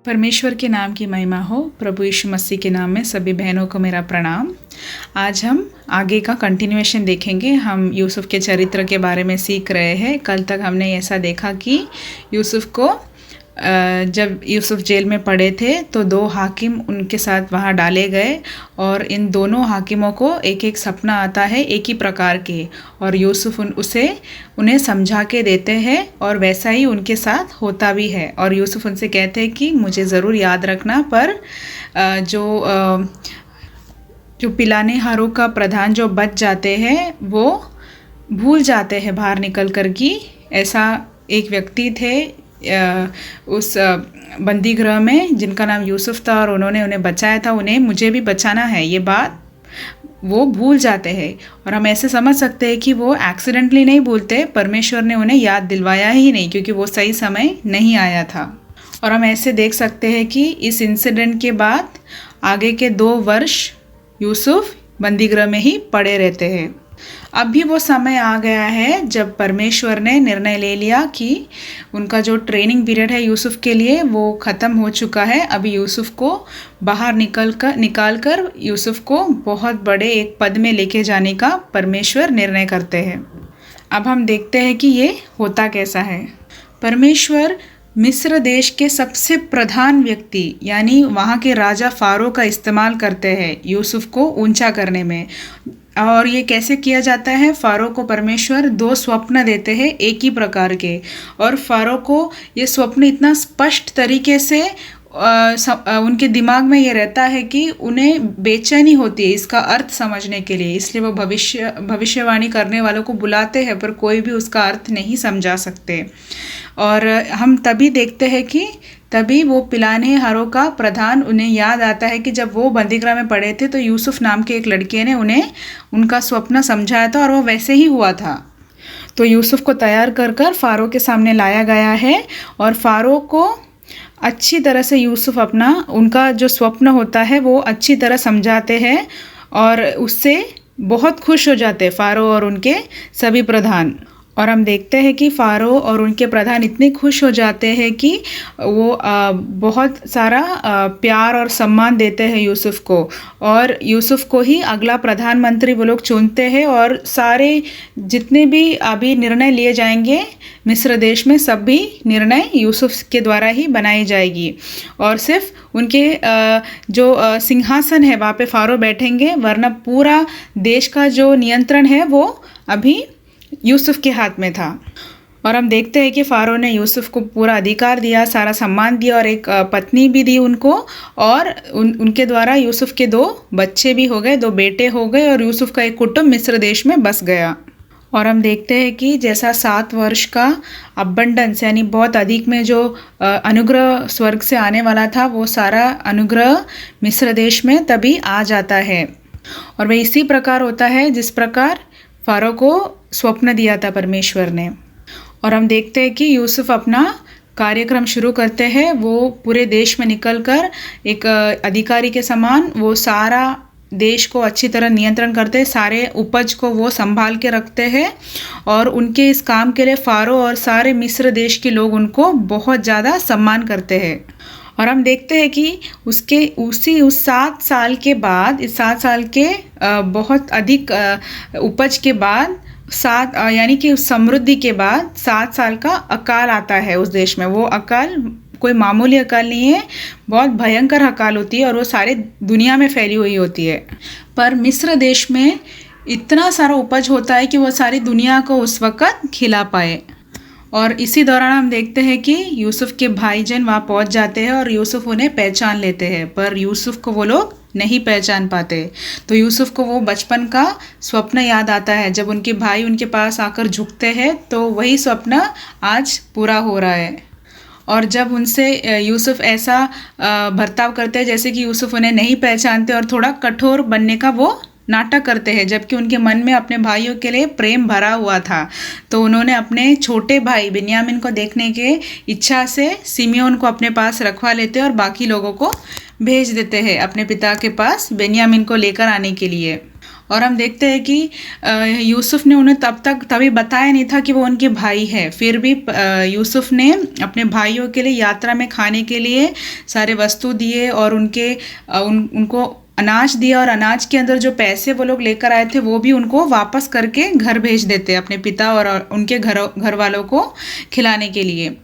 परमेश्वर के नाम की महिमा हो। प्रभु यीशु मसीह के नाम में सभी बहनों को मेरा प्रणाम। आज हम आगे का कंटिन्यूएशन देखेंगे। हम यूसुफ के चरित्र के बारे में सीख रहे हैं। कल तक हमने ऐसा देखा कि यूसुफ को जब यूसुफ जेल में पड़े थे तो दो हाकिम उनके साथ वहाँ डाले गए और इन दोनों हाकिमों को एक एक सपना आता है एक ही प्रकार के, और यूसुफ उन्हें समझा के देते हैं और वैसा ही उनके साथ होता भी है। और यूसुफ उनसे कहते हैं कि मुझे ज़रूर याद रखना, पर जो पिलानेहारों का प्रधान जो बच जाते हैं वो भूल जाते हैं बाहर निकल कर कि ऐसा एक व्यक्ति थे उस बंदी गृह में जिनका नाम यूसुफ था और उन्होंने उन्हें बचाया था, उन्हें मुझे भी बचाना है, ये बात वो भूल जाते हैं। और हम ऐसे समझ सकते हैं कि वो एक्सीडेंटली नहीं भूलते, परमेश्वर ने उन्हें याद दिलवाया ही नहीं क्योंकि वो सही समय नहीं आया था। और हम ऐसे देख सकते हैं कि इस इंसिडेंट के बाद आगे के 2 वर्ष यूसुफ बंदीगृह में ही पड़े रहते हैं। अब भी वो समय आ गया है जब परमेश्वर ने निर्णय ले लिया कि उनका जो ट्रेनिंग पीरियड है यूसुफ के लिए वो ख़त्म हो चुका है। अभी यूसुफ को बाहर निकाल कर यूसुफ को बहुत बड़े एक पद में लेके जाने का परमेश्वर निर्णय करते हैं। अब हम देखते हैं कि ये होता कैसा है। परमेश्वर मिस्र देश के सबसे प्रधान व्यक्ति यानी वहाँ के राजा फ़ारो का इस्तेमाल करते हैं यूसुफ को ऊंचा करने में। और ये कैसे किया जाता है? फ़ारो को परमेश्वर 2 स्वप्न देते हैं एक ही प्रकार के, और फ़ारो को ये स्वप्न इतना स्पष्ट तरीके से उनके दिमाग में ये रहता है कि उन्हें बेचैनी होती है इसका अर्थ समझने के लिए, इसलिए वो भविष्यवाणी करने वालों को बुलाते हैं, पर कोई भी उसका अर्थ नहीं समझा सकते। और हम तभी देखते हैं कि तभी वो पिलानेहारों का प्रधान उन्हें याद आता है कि जब वो बंदीगृह में पड़े थे तो यूसुफ नाम के एक लड़के ने उन्हें उनका स्वप्न समझाया था और वो वैसे ही हुआ था। तो यूसुफ को तैयार कर कर फ़ारो के सामने लाया गया है और फ़ारो को अच्छी तरह से यूसुफ उनका जो स्वप्न होता है वो अच्छी तरह समझाते हैं और उससे बहुत खुश हो जाते हैं फ़ारो और उनके सभी प्रधान। और हम देखते हैं कि फ़ारो और उनके प्रधान इतने खुश हो जाते हैं कि वो बहुत सारा प्यार और सम्मान देते हैं यूसुफ को, और यूसुफ को ही अगला प्रधानमंत्री वो लोग चुनते हैं। और सारे जितने भी अभी निर्णय लिए जाएंगे मिस्र देश में, सब भी निर्णय यूसुफ के द्वारा ही बनाई जाएगी। और सिर्फ उनके जो सिंहासन है वहाँ पे फ़ारो बैठेंगे, वरना पूरा देश का जो नियंत्रण है वो अभी यूसुफ के हाथ में था। और हम देखते हैं कि फ़ारो ने यूसुफ को पूरा अधिकार दिया, सारा सम्मान दिया और एक पत्नी भी दी उनको, और उनके द्वारा यूसुफ के 2 बच्चे भी हो गए, 2 बेटे हो गए, और यूसुफ का एक कुटुंब मिस्र देश में बस गया। और हम देखते हैं कि जैसा 7 वर्ष का अबंडेंस यानी बहुत अधिक में जो अनुग्रह स्वर्ग से आने वाला था, वो सारा अनुग्रह मिस्र देश में तभी आ जाता है। और वह इसी प्रकार होता है जिस प्रकार फ़ारो को स्वप्न दिया था परमेश्वर ने। और हम देखते हैं कि यूसुफ अपना कार्यक्रम शुरू करते हैं। वो पूरे देश में निकलकर एक अधिकारी के समान वो सारा देश को अच्छी तरह नियंत्रण करते हैं, सारे उपज को वो संभाल के रखते हैं, और उनके इस काम के लिए फ़ारो और सारे मिस्र देश के लोग उनको बहुत ज़्यादा सम्मान करते हैं। और हम देखते हैं कि उस 7 साल के बाद, इस 7 साल के बहुत अधिक उपज के बाद, यानी कि उस समृद्धि के बाद 7 साल का अकाल आता है उस देश में। वो अकाल कोई मामूली अकाल नहीं है, बहुत भयंकर अकाल होती है और वो सारे दुनिया में फैली हुई होती है। पर मिस्र देश में इतना सारा उपज होता है कि वो सारी दुनिया को उस वक़्त खिला पाए। और इसी दौरान हम देखते हैं कि यूसुफ के भाईजन वहाँ पहुँच जाते हैं और यूसुफ उन्हें पहचान लेते हैं, पर यूसुफ को वो लोग नहीं पहचान पाते। तो यूसुफ को वो बचपन का स्वप्न याद आता है। जब उनके भाई उनके पास आकर झुकते हैं तो वही स्वप्न आज पूरा हो रहा है। और जब उनसे यूसुफ ऐसा बर्ताव करते हैं जैसे कि यूसुफ उन्हें नहीं पहचानते और थोड़ा कठोर बनने का वो नाटक करते हैं, जबकि उनके मन में अपने भाइयों के लिए प्रेम भरा हुआ था। तो उन्होंने अपने छोटे भाई बिन्यामीन को देखने के इच्छा से सिमियोन को अपने पास रखवा लेते हैं और बाकी लोगों को भेज देते हैं अपने पिता के पास बिन्यामीन को लेकर आने के लिए। और हम देखते हैं कि यूसुफ ने उन्हें तभी बताया नहीं था कि वो उनके भाई है। फिर भी यूसुफ ने अपने भाइयों के लिए यात्रा में खाने के लिए सारे वस्तु दिए और उनको अनाज दिया, और अनाज के अंदर जो पैसे वो लोग लेकर आए थे वो भी उनको वापस करके घर भेज देते अपने पिता और उनके घर वालों को खिलाने के लिए।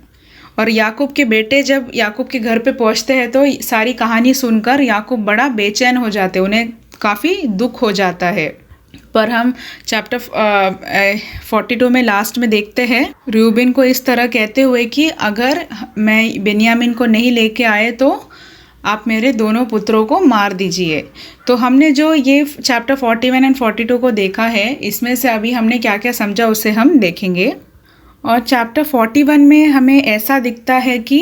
और याकूब के बेटे जब याकूब के घर पे पहुंचते हैं तो सारी कहानी सुनकर याकूब बड़ा बेचैन हो जाते, उन्हें काफ़ी दुख हो जाता है। पर हम चैप्टर 42 में लास्ट में देखते हैं रूबेन को इस तरह कहते हुए कि अगर मैं बिन्यामीन को नहीं लेके आए तो आप मेरे दोनों पुत्रों को मार दीजिए। तो हमने जो ये चैप्टर 41 एंड 42 को देखा है, इसमें से अभी हमने क्या क्या समझा उसे हम देखेंगे। और चैप्टर 41 में हमें ऐसा दिखता है कि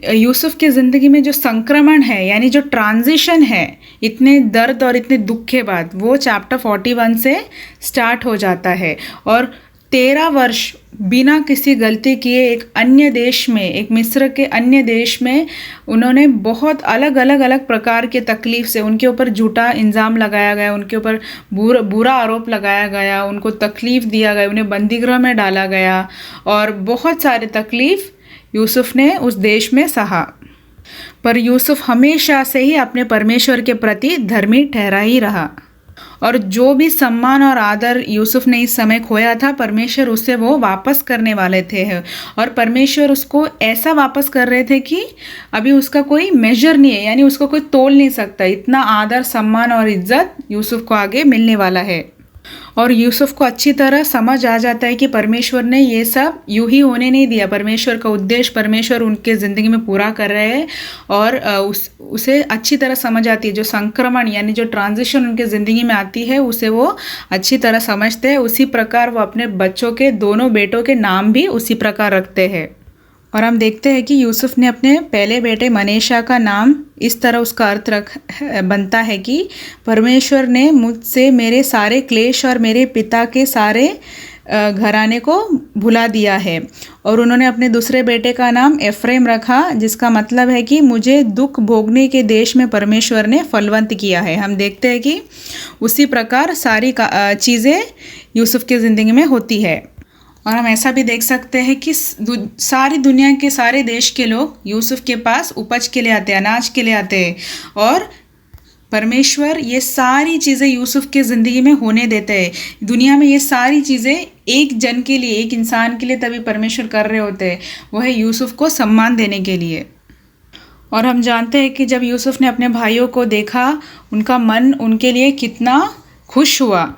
यूसुफ की ज़िंदगी में जो संक्रमण है, यानी जो ट्रांजिशन है इतने दर्द और इतने दुख के बाद, वो चैप्टर 41 से स्टार्ट हो जाता है। और 13 वर्ष बिना किसी गलती किए एक अन्य देश में, एक मिस्र के अन्य देश में उन्होंने बहुत अलग प्रकार के तकलीफ़ से, उनके ऊपर झूठा इल्ज़ाम लगाया गया, उनके ऊपर बुरा आरोप लगाया गया, उनको तकलीफ़ दिया गया, उन्हें बंदीगृह में डाला गया और बहुत सारे तकलीफ़ यूसुफ ने उस देश में सहा। पर यूसुफ हमेशा से ही अपने परमेश्वर के प्रति धर्मी ठहरा ही रहा, और जो भी सम्मान और आदर यूसुफ ने इस समय खोया था, परमेश्वर उससे वो वापस करने वाले थे। और परमेश्वर उसको ऐसा वापस कर रहे थे कि अभी उसका कोई मेजर नहीं है, यानी उसको कोई तोल नहीं सकता। इतना आदर, सम्मान और इज्जत यूसुफ को आगे मिलने वाला है। और यूसुफ को अच्छी तरह समझ आ जाता है कि परमेश्वर ने ये सब यूं ही होने नहीं दिया। परमेश्वर का उद्देश्य परमेश्वर उनके ज़िंदगी में पूरा कर रहे हैं, और उसे अच्छी तरह समझ आती है। जो संक्रमण यानी जो ट्रांजिशन उनके ज़िंदगी में आती है, उसे वो अच्छी तरह समझते हैं। उसी प्रकार वो अपने बच्चों के, दोनों बेटों के नाम भी उसी प्रकार रखते हैं। और हम देखते हैं कि यूसुफ ने अपने पहले बेटे मनेशा का नाम इस तरह, उसका अर्थ बनता है कि परमेश्वर ने मुझसे मेरे सारे क्लेश और मेरे पिता के सारे घराने को भुला दिया है। और उन्होंने अपने दूसरे बेटे का नाम एफ्रेम रखा, जिसका मतलब है कि मुझे दुख भोगने के देश में परमेश्वर ने फलवंत किया है। हम देखते हैं कि उसी प्रकार सारी चीज़ें यूसुफ की ज़िंदगी में होती है। और हम ऐसा भी देख सकते हैं कि सारी दुनिया के सारे देश के लोग यूसुफ के पास उपज के लिए आते हैं, अनाज के लिए आते हैं, और परमेश्वर ये सारी चीज़ें यूसुफ के ज़िंदगी में होने देते हैं। दुनिया में ये सारी चीज़ें एक जन के लिए, एक इंसान के लिए तभी परमेश्वर कर रहे होते हैं, वो है यूसुफ को सम्मान देने के लिए। और हम जानते हैं कि जब यूसुफ ने अपने भाइयों को देखा, उनका मन उनके लिए कितना खुश हुआ।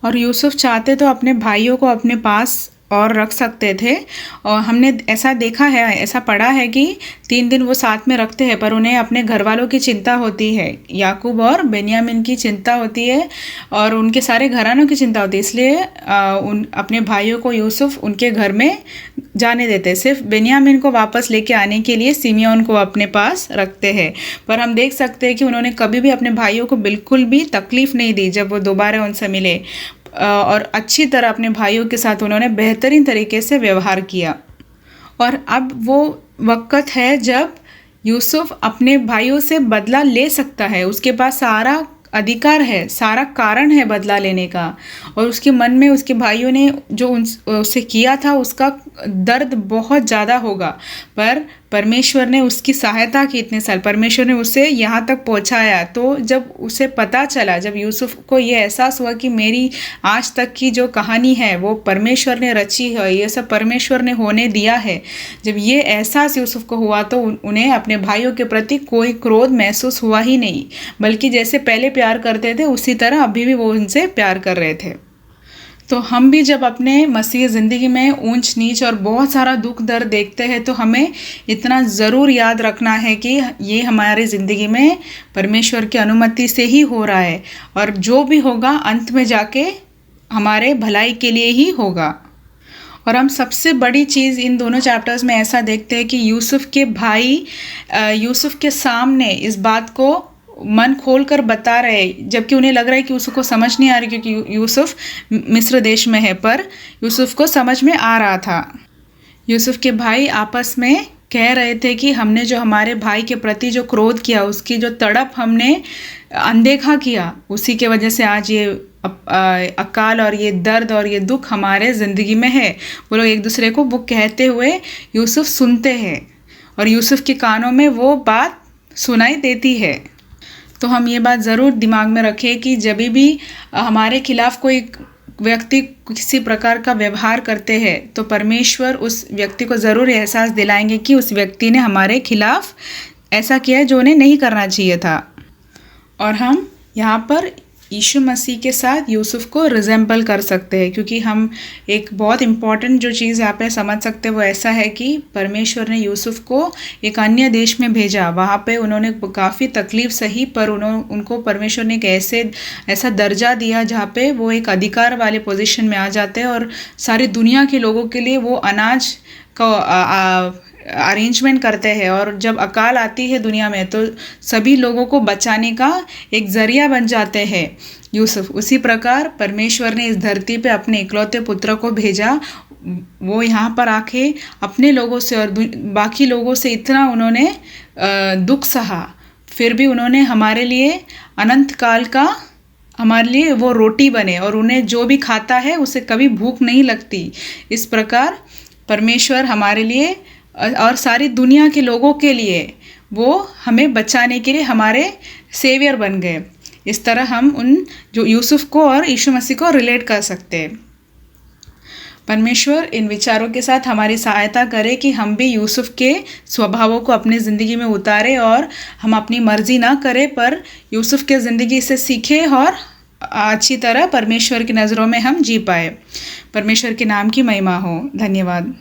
और यूसुफ चाहते तो अपने भाइयों को अपने पास और रख सकते थे, और हमने ऐसा देखा है, ऐसा पढ़ा है कि 3 दिन वो साथ में रखते हैं, पर उन्हें अपने घर वालों की चिंता होती है। याकूब और बेन्यामीन की चिंता होती है और उनके सारे घरानों की चिंता होती है, इसलिए अपने भाइयों को यूसुफ उनके घर में जाने देते हैं। सिर्फ बेन्यामीन को वापस लेके आने के लिए सिमियोन को अपने पास रखते हैं। पर हम देख सकते हैं कि उन्होंने कभी भी अपने भाइयों को बिल्कुल भी तकलीफ़ नहीं दी जब वो दोबारा उनसे मिले, और अच्छी तरह अपने भाइयों के साथ उन्होंने बेहतरीन तरीके से व्यवहार किया। और अब वो वक्त है जब यूसुफ अपने भाइयों से बदला ले सकता है। उसके पास सारा अधिकार है, सारा कारण है बदला लेने का, और उसके मन में उसके भाइयों ने जो उससे किया था उसका दर्द बहुत ज़्यादा होगा। पर परमेश्वर ने उसकी सहायता की इतने साल, परमेश्वर ने उसे यहाँ तक पहुँचाया। तो जब उसे पता चला, जब यूसुफ को ये एहसास हुआ कि मेरी आज तक की जो कहानी है वो परमेश्वर ने रची है, ये सब परमेश्वर ने होने दिया है, जब ये एहसास यूसुफ को हुआ तो उन्हें अपने भाइयों के प्रति कोई क्रोध महसूस हुआ ही नहीं, बल्कि जैसे पहले प्यार करते थे उसी तरह अभी भी वो उनसे प्यार कर रहे थे। तो हम भी जब अपने मसीह ज़िंदगी में ऊंच नीच और बहुत सारा दुख दर्द देखते हैं तो हमें इतना ज़रूर याद रखना है कि ये हमारे ज़िंदगी में परमेश्वर की अनुमति से ही हो रहा है, और जो भी होगा अंत में जाके हमारे भलाई के लिए ही होगा। और हम सबसे बड़ी चीज़ इन दोनों चैप्टर्स में ऐसा देखते हैं कि यूसुफ के भाई यूसुफ के सामने इस बात को मन खोल कर बता रहे, जबकि उन्हें लग रहा है कि यूसुफ को समझ नहीं आ रही, क्योंकि यूसुफ मिस्र देश में है, पर यूसुफ को समझ में आ रहा था। यूसुफ के भाई आपस में कह रहे थे कि हमने जो हमारे भाई के प्रति जो क्रोध किया, उसकी जो तड़प हमने अनदेखा किया, उसी के वजह से आज ये अकाल और ये दर्द और ये दुख हमारे ज़िंदगी में है। वो लोग एक दूसरे को वो कहते हुए यूसुफ सुनते हैं और यूसुफ के कानों में वो बात सुनाई देती है। तो हम ये बात ज़रूर दिमाग में रखें कि जब भी हमारे खिलाफ कोई व्यक्ति किसी प्रकार का व्यवहार करते हैं तो परमेश्वर उस व्यक्ति को ज़रूर एहसास दिलाएंगे कि उस व्यक्ति ने हमारे खिलाफ ऐसा किया है जो उन्हें नहीं करना चाहिए था। और हम यहाँ पर यीशु मसीह के साथ यूसुफ को रिजेंबल कर सकते हैं, क्योंकि हम एक बहुत इम्पॉर्टेंट जो चीज़ यहाँ पे समझ सकते हैं वो ऐसा है कि परमेश्वर ने यूसुफ को एक अन्य देश में भेजा। वहाँ पे उन्होंने काफ़ी तकलीफ़ सही, पर उनको परमेश्वर ने एक ऐसा दर्जा दिया जहाँ पे वो एक अधिकार वाले पोजीशन में आ जाते हैं और सारी दुनिया के लोगों के लिए वो अनाज का अरेंजमेंट करते हैं। और जब अकाल आती है दुनिया में तो सभी लोगों को बचाने का एक ज़रिया बन जाते हैं यूसुफ। उसी प्रकार परमेश्वर ने इस धरती पे अपने इकलौते पुत्र को भेजा। वो यहाँ पर आके अपने लोगों से और बाकी लोगों से इतना उन्होंने दुख सहा, फिर भी उन्होंने हमारे लिए अनंत काल का हमारे लिए वो रोटी बने और उन्हें जो भी खाता है उसे कभी भूख नहीं लगती। इस प्रकार परमेश्वर हमारे लिए और सारी दुनिया के लोगों के लिए वो हमें बचाने के लिए हमारे सेवियर बन गए। इस तरह हम उन जो यूसुफ को और यीशु मसीह को रिलेट कर सकते हैं। परमेश्वर इन विचारों के साथ हमारी सहायता करे कि हम भी यूसुफ के स्वभावों को अपनी ज़िंदगी में उतारें और हम अपनी मर्जी ना करें, पर यूसुफ के ज़िंदगी से सीखें और अच्छी तरह परमेश्वर की नज़रों में हम जी पाए। परमेश्वर के नाम की महिमा हो। धन्यवाद।